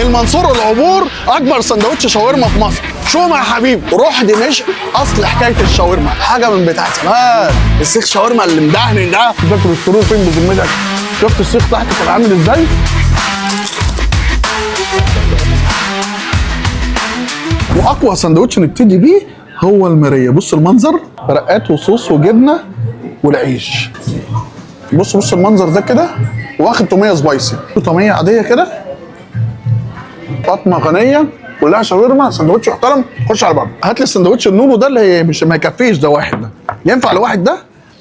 من المنصورة العبور اكبر سندوتش شاورما في مصر. شومة يا حبيبي، روح دمشق. اصل حكايه الشاورما حاجه من بتاعت زمان. السيخ شاورما اللي مدهن ده فاكر السرور فين بذمتك؟ شفت السيخ تحت كان عامل ازاي؟ واقوى سندوتش نبتدي بيه هو الماريه. بص المنظر، رقات وصوص وجبنه والعيش. بص المنظر ده كده، واخد توميه سبايسي، توميه عاديه كده، طماطم غنيه كلها شاورما، سندوتش محترم. خش على بعض. هات لي السندوتش النونو ده اللي هي مش ما يكفيش، ده واحد ده ينفع لواحد.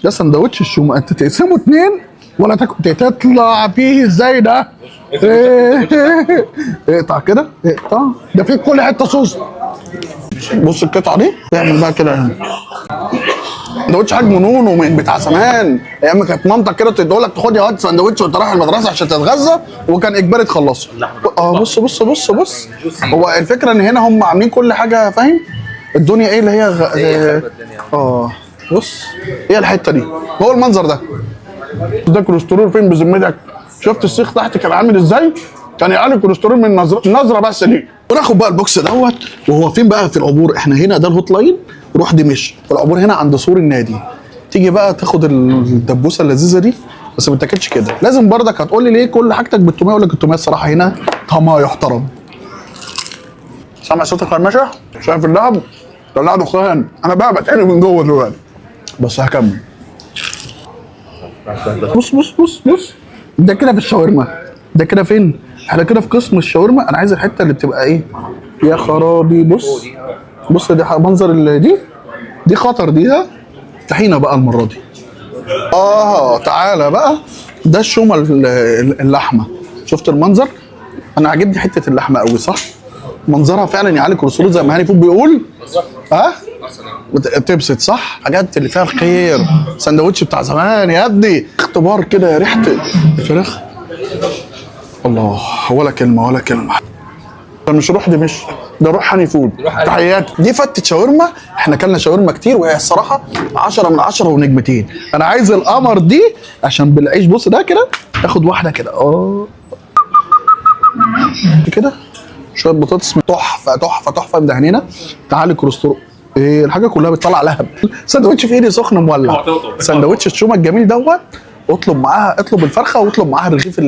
ده سندوتش الشومه، انت تقسمه اتنين ولا تطلع فيه ازاي ده؟ اقطع كده، اقطع، ده فيه كل حته صوص. بص القطعه دي تعمل بقى كده هنا. سندوتش حجمه نونو من بتاع زمان، ايام ما كانت مامتك كده تديهولك تاخد يا واد سندوتش وانت رايح المدرسه عشان تتغذى، وكان اجباري تخلصه. بص هو الفكره ان هنا هم عاملين كل حاجه، فاهم الدنيا ايه اللي هي بص هي الحته دي، هو المنظر ده كوليسترول فين بذمتك؟ شفت السيخ تحت كان عامل ازاي؟ كان يعلي كوليسترول من نظره بس دي. وناخد بقى البوكس دوت. وهو فين بقى؟ في العبور. احنا هنا ده الهوت لاين، روح دمشق. العبور هنا عند سور النادي. تيجي بقى تاخد الدبوسه اللذيذه دي، بس ما تاكلش كده، لازم بردك. هتقول لي ليه كل حاجتك بالتوميه؟ اقول لك التوميه الصراحه هنا طعمها يحترم. سامع صوت القرمشه؟ شايف اللهب؟ طلع دخان، انا بقى بتعرف من جوه دلوقتي، بس هكمل. بص ده كده في الشاورما. ده كده فين؟ احنا كده في قسم الشاورما. انا عايز الحته اللي بتبقى ايه يا خرابي. بص دي منظر دي خطر دي. ها طحينه بقى المره دي. تعالى بقى. ده الشومه اللحمه. شفت المنظر؟ انا عاجبني حته اللحمه قوي، صح؟ منظرها فعلا يعلي كوليسترول زي ما هاني فوق بيقول. تبسط، صح؟ حاجات اللي فيها الخير. سندوتش بتاع زمان يا ابني. اختبار كده ريحه الفراخ. الله، ولا كلمه. ده مش روح دمشق، ده روح هاني فود. تحياتي. دي فتة شاورما. احنا كلنا شاورما كتير وهي الصراحه 10 من 10 ونجمتين. انا عايز القمر دي عشان بالعيش. بص ده كده، تاخد واحده كده كده، شويه بطاطس تحفه مدهنينه، تعالي كوليسترول. الحاجه كلها بتطلع لهب. سندوتش في ايدي سخن مولع. سندوتش الشومه الجميل دوت. اطلب الفرخه واطلب معاها رغيف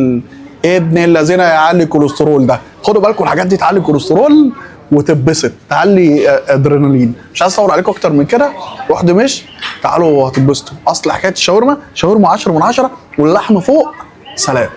ابن الذين يعلي كوليسترول ده. خدوا بالكم الحاجات دي تعلي كوليسترول وتتبسط، تعلي ادرينالين. مش عايز اصور عليكم اكتر من كده. روح دمشق، تعالوا هتتبسطوا. اصل حكايه الشاورما 10 من 10، واللحم فوق سلام.